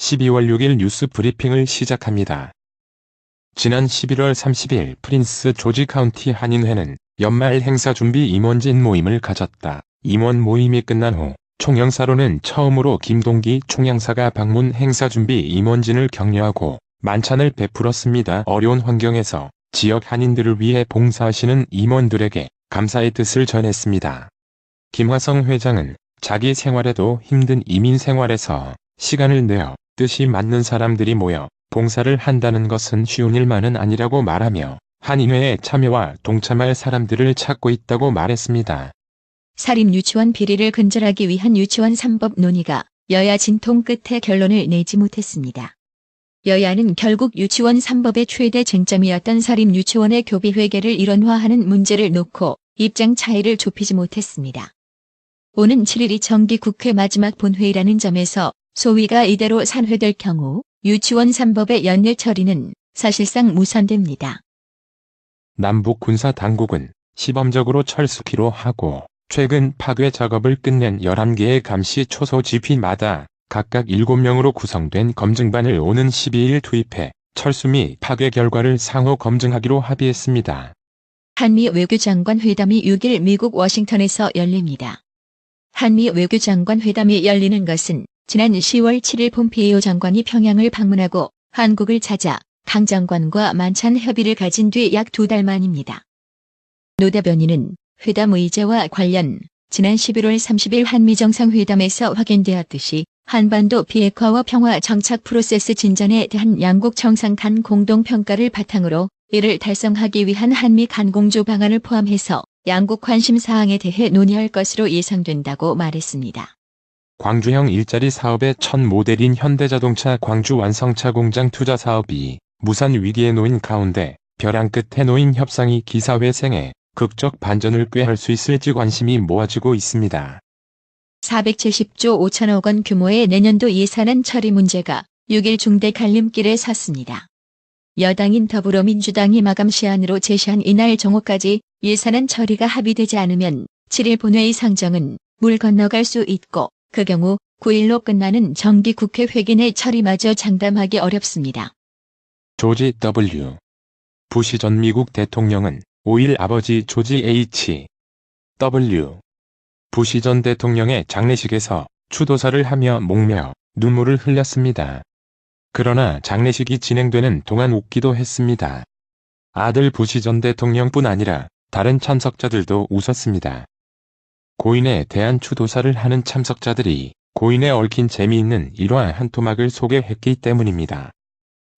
12월 6일 뉴스 브리핑을 시작합니다. 지난 11월 30일 프린스 조지 카운티 한인회는 연말 행사 준비 임원진 모임을 가졌다. 임원 모임이 끝난 후 총영사로는 처음으로 김동기 총영사가 방문 행사 준비 임원진을 격려하고 만찬을 베풀었습니다. 어려운 환경에서 지역 한인들을 위해 봉사하시는 임원들에게 감사의 뜻을 전했습니다. 김화성 회장은 자기 생활에도 힘든 이민 생활에서 시간을 내어 뜻이 맞는 사람들이 모여 봉사를 한다는 것은 쉬운 일만은 아니라고 말하며 한인회에 참여와 동참할 사람들을 찾고 있다고 말했습니다. 사립유치원 비리를 근절하기 위한 유치원 3법 논의가 여야 진통 끝에 결론을 내지 못했습니다. 여야는 결국 유치원 3법의 최대 쟁점이었던 사립유치원의 교비 회계를 일원화하는 문제를 놓고 입장 차이를 좁히지 못했습니다. 오는 7일이 정기국회 마지막 본회의라는 점에서 소위가 이대로 산회될 경우 유치원 3법의 연내 처리는 사실상 무산됩니다. 남북 군사 당국은 시범적으로 철수키로 하고 최근 파괴 작업을 끝낸 11개의 감시 초소 GP마다 각각 7명으로 구성된 검증반을 오는 12일 투입해 철수 및 파괴 결과를 상호 검증하기로 합의했습니다. 한미 외교장관 회담이 6일 미국 워싱턴에서 열립니다. 한미 외교장관 회담이 열리는 것은 지난 10월 7일 폼페이오 장관이 평양을 방문하고 한국을 찾아 강 장관과 만찬 협의를 가진 뒤 약 2달 만입니다. 노 대변인은 회담 의제와 관련 지난 11월 30일 한미정상회담에서 확인되었듯이 한반도 비핵화와 평화 정착 프로세스 진전에 대한 양국 정상 간 공동평가를 바탕으로 이를 달성하기 위한 한미 간 공조 방안을 포함해서 양국 관심 사항에 대해 논의할 것으로 예상된다고 말했습니다. 광주형 일자리 사업의 첫 모델인 현대자동차 광주 완성차 공장 투자 사업이 무산 위기에 놓인 가운데 벼랑 끝에 놓인 협상이 기사회생에 극적 반전을 꾀할 수 있을지 관심이 모아지고 있습니다. 470조 5천억 원 규모의 내년도 예산안 처리 문제가 6일 중대 갈림길에 섰습니다. 여당인 더불어민주당이 마감 시한으로 제시한 이날 정오까지 예산안 처리가 합의되지 않으면 7일 본회의 상정은 물 건너갈 수 있고 그 경우 9일로 끝나는 정기국회 회기 내 처리마저 장담하기 어렵습니다. 조지 W. 부시 전 미국 대통령은 5일 아버지 조지 H. W. 부시 전 대통령의 장례식에서 추도사를 하며 목며 눈물을 흘렸습니다. 그러나 장례식이 진행되는 동안 웃기도 했습니다. 아들 부시 전 대통령뿐 아니라 다른 참석자들도 웃었습니다. 고인에 대한 추도사를 하는 참석자들이 고인에 얽힌 재미있는 일화 한 토막을 소개했기 때문입니다.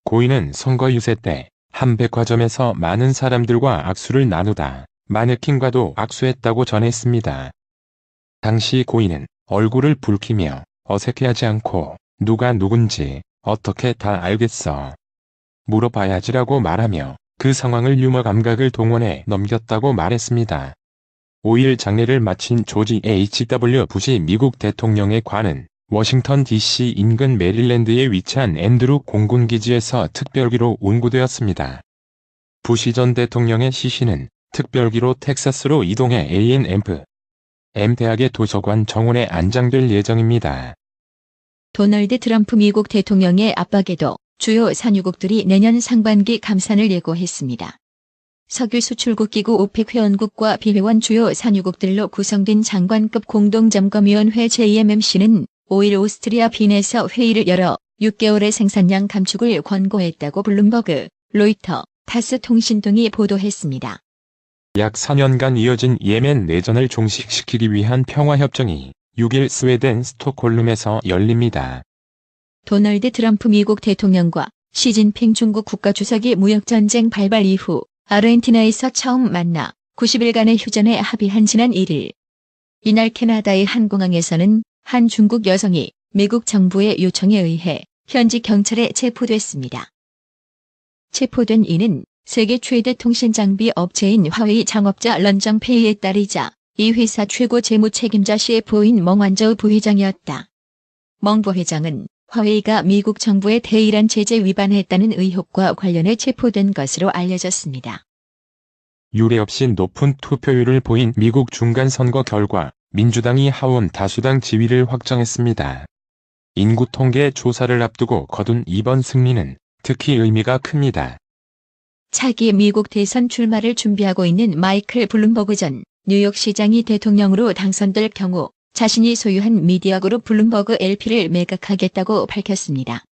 고인은 선거 유세 때 한 백화점에서 많은 사람들과 악수를 나누다 마네킹과도 악수했다고 전했습니다. 당시 고인은 얼굴을 붉히며 어색해하지 않고 누가 누군지 어떻게 다 알겠어. 물어봐야지라고 말하며 그 상황을 유머 감각을 동원해 넘겼다고 말했습니다. 5일 장례를 마친 조지 H.W. 부시 미국 대통령의 관은 워싱턴 DC 인근 메릴랜드에 위치한 앤드루 공군기지에서 특별기로 운구되었습니다. 부시 전 대통령의 시신은 특별기로 텍사스로 이동해 A&M 대학의 도서관 정원에 안장될 예정입니다. 도널드 트럼프 미국 대통령의 압박에도 주요 산유국들이 내년 상반기 감산을 예고했습니다. 석유 수출국 기구 오펙 회원국과 비회원 주요 산유국들로 구성된 장관급 공동점검위원회 JMMC는 5일 오스트리아 빈에서 회의를 열어 6개월의 생산량 감축을 권고했다고 블룸버그, 로이터, 타스 통신 등이 보도했습니다. 약 4년간 이어진 예멘 내전을 종식시키기 위한 평화협정이 6일 스웨덴 스톡홀름에서 열립니다. 도널드 트럼프 미국 대통령과 시진핑 중국 국가주석이 무역전쟁 발발 이후 아르헨티나에서 처음 만나 90일간의 휴전에 합의한 지난 1일. 이날 캐나다의 한 공항에서는 한 중국 여성이 미국 정부의 요청에 의해 현지 경찰에 체포됐습니다. 체포된 이는 세계 최대 통신 장비 업체인 화웨이 창업자 런정페이의 딸이자 이 회사 최고 재무 책임자 CFO인 멍완저우 부회장이었다. 멍 부회장은 화웨이가 미국 정부의 대이란 제재 위반했다는 의혹과 관련해 체포된 것으로 알려졌습니다. 유례 없이 높은 투표율을 보인 미국 중간선거 결과 민주당이 하원 다수당 지위를 확정했습니다. 인구 통계 조사를 앞두고 거둔 이번 승리는 특히 의미가 큽니다. 차기 미국 대선 출마를 준비하고 있는 마이클 블룸버그 전 뉴욕시장이 대통령으로 당선될 경우 자신이 소유한 미디어 그룹 블룸버그 LP를 매각하겠다고 밝혔습니다.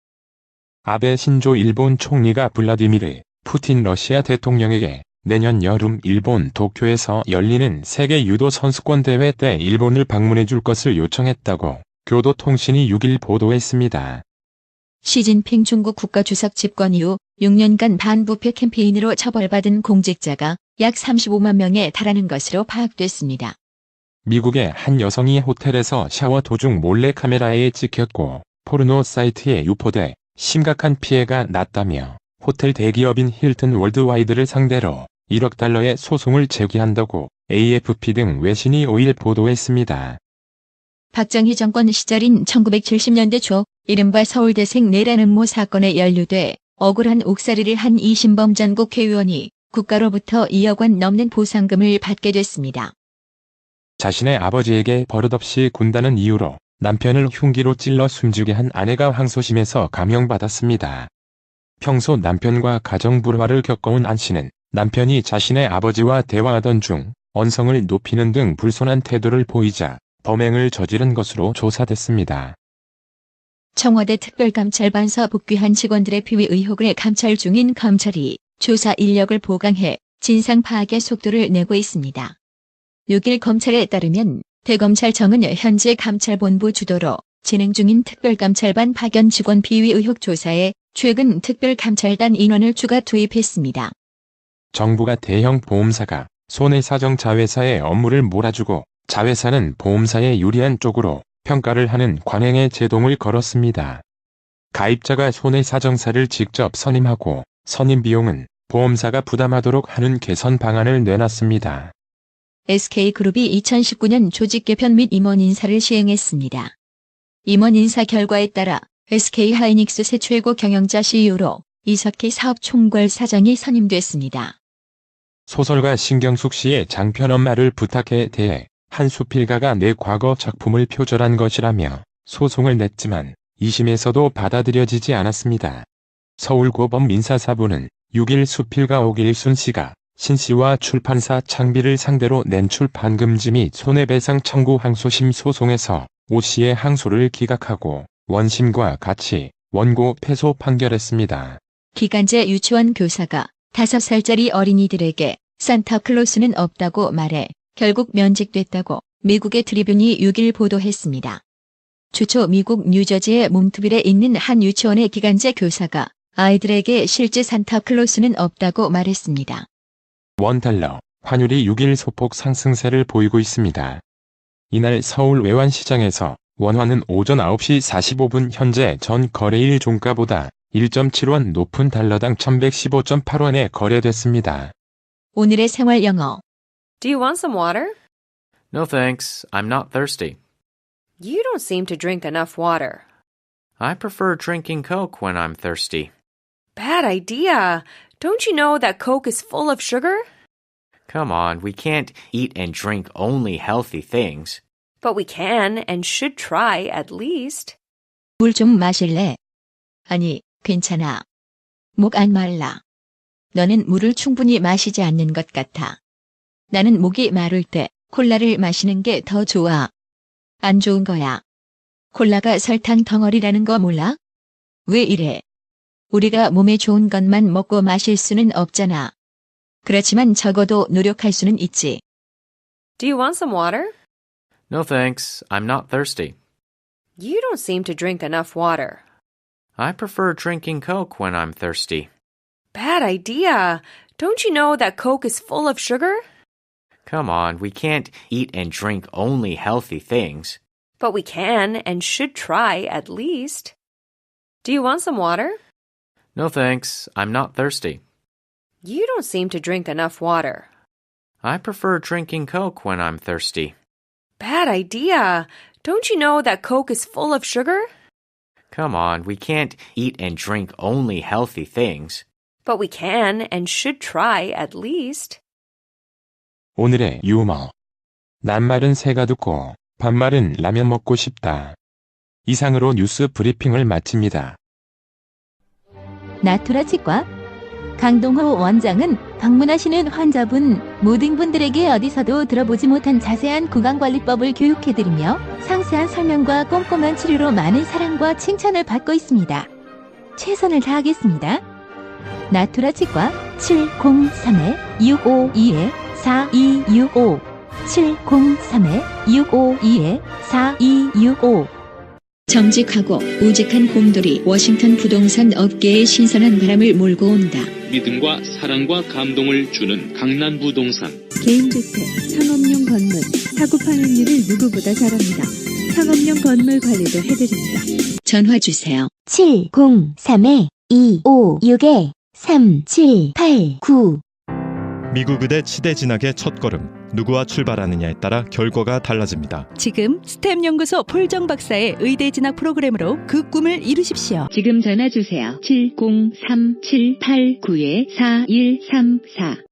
아베 신조 일본 총리가 블라디미르 푸틴 러시아 대통령에게 내년 여름 일본 도쿄에서 열리는 세계 유도 선수권 대회 때 일본을 방문해 줄 것을 요청했다고 교도통신이 6일 보도했습니다. 시진핑 중국 국가주석 집권 이후 6년간 반부패 캠페인으로 처벌받은 공직자가 약 35만 명에 달하는 것으로 파악됐습니다. 미국의 한 여성이 호텔에서 샤워 도중 몰래카메라에 찍혔고 포르노 사이트에 유포돼 심각한 피해가 났다며 호텔 대기업인 힐튼 월드와이드를 상대로 1억 달러의 소송을 제기한다고 AFP 등 외신이 5일 보도했습니다. 박정희 정권 시절인 1970년대 초 이른바 서울대생 내란 음모 사건에 연루돼 억울한 옥살이를 한 이신범 전 국회의원이 국가로부터 2억 원 넘는 보상금을 받게 됐습니다. 자신의 아버지에게 버릇없이 군다는 이유로 남편을 흉기로 찔러 숨지게 한 아내가 항소심에서 감형받았습니다. 평소 남편과 가정 불화를 겪어온 안 씨는 남편이 자신의 아버지와 대화하던 중 언성을 높이는 등 불손한 태도를 보이자 범행을 저지른 것으로 조사됐습니다. 청와대 특별감찰반서 복귀한 직원들의 피위 의혹을 감찰 중인 검찰이 조사 인력을 보강해 진상 파악의 속도를 내고 있습니다. 6일 검찰에 따르면 대검찰청은 현재 감찰본부 주도로 진행 중인 특별감찰반 파견 직원 비위 의혹 조사에 최근 특별감찰단 인원을 추가 투입했습니다. 정부가 대형 보험사가 손해사정 자회사의 업무를 몰아주고 자회사는 보험사에 유리한 쪽으로 평가를 하는 관행에 제동을 걸었습니다. 가입자가 손해사정사를 직접 선임하고 선임 비용은 보험사가 부담하도록 하는 개선 방안을 내놨습니다. SK그룹이 2019년 조직 개편 및 임원 인사를 시행했습니다. 임원 인사 결과에 따라 SK하이닉스 새 최고 경영자 CEO로 이석희 사업총괄 사장이 선임됐습니다. 소설가 신경숙 씨의 장편 엄마를 부탁해 대해 한 수필가가 내 과거 작품을 표절한 것이라며 소송을 냈지만 2심에서도 받아들여지지 않았습니다. 서울고법 민사사부는 6일 수필가 옥일순 씨가 신 씨와 출판사 창비를 상대로 낸 출판 금지 및 손해배상 청구 항소심 소송에서 오 씨의 항소를 기각하고 원심과 같이 원고 패소 판결했습니다. 기간제 유치원 교사가 5살짜리 어린이들에게 산타클로스는 없다고 말해 결국 면직됐다고 미국의 트리뷴이 6일 보도했습니다. 주초 미국 뉴저지의 몬트빌에 있는 한 유치원의 기간제 교사가 아이들에게 실제 산타클로스는 없다고 말했습니다. 원달러, 환율이 6일 소폭 상승세를 보이고 있습니다. 이날 서울 외환시장에서 원화는 오전 9시 45분 현재 전 거래일 종가보다 1.7원 높은 달러당 1115.8원에 거래됐습니다. 오늘의 생활 영어. Do you want some water? No thanks, I'm not thirsty. You don't seem to drink enough water. I prefer drinking Coke when I'm thirsty. Bad idea. Don't you know that Coke is full of sugar? Come on, we can't eat and drink only healthy things. But we can and should try at least. 물 좀 마실래? 아니, 괜찮아. 목 안 말라. 너는 물을 충분히 마시지 않는 것 같아. 나는 목이 마를 때 콜라를 마시는 게 더 좋아. 안 좋은 거야. 콜라가 설탕 덩어리라는 거 몰라? 왜 이래? 우리가 몸에 좋은 것만 먹고 마실 수는 없잖아. 그렇지만 적어도 노력할 수는 있지. Do you want some water? No thanks, I'm not thirsty. You don't seem to drink enough water. I prefer drinking Coke when I'm thirsty. Bad idea. Don't you know that Coke is full of sugar? Come on, we can't eat and drink only healthy things. But we can and should try at least. Do you want some water? No thanks, I'm not thirsty. You don't seem to drink enough water. I prefer drinking Coke when I'm thirsty. Bad idea. Don't you know that Coke is full of sugar? Come on, we can't eat and drink only healthy things. But we can and should try at least. 오늘의 유머. 낱말은 새가 듣고 반말은 라면 먹고 싶다. 이상으로 뉴스 브리핑을 마칩니다. 나투라 치과 강동호 원장은 방문하시는 환자분 모든 분들에게 어디서도 들어보지 못한 자세한 구강관리법을 교육해드리며 상세한 설명과 꼼꼼한 치료로 많은 사랑과 칭찬을 받고 있습니다. 최선을 다하겠습니다. 나투라 치과 703-652-4265 703-652-4265 정직하고 우직한 곰돌이 워싱턴 부동산 업계의 신선한 바람을 몰고 온다. 믿음과 사랑과 감동을 주는 강남부동산. 개인주택, 상업용 건물, 사고 파행률을 누구보다 잘합니다. 상업용 건물 관리도 해드립니다. 전화 주세요. 703-256-3789 미국 의대 치대 진학의 첫걸음. 누구와 출발하느냐에 따라 결과가 달라집니다. 지금 스템 연구소 폴정 박사의 의대 진학 프로그램으로 그 꿈을 이루십시오. 지금 전화 주세요. 703-789-4134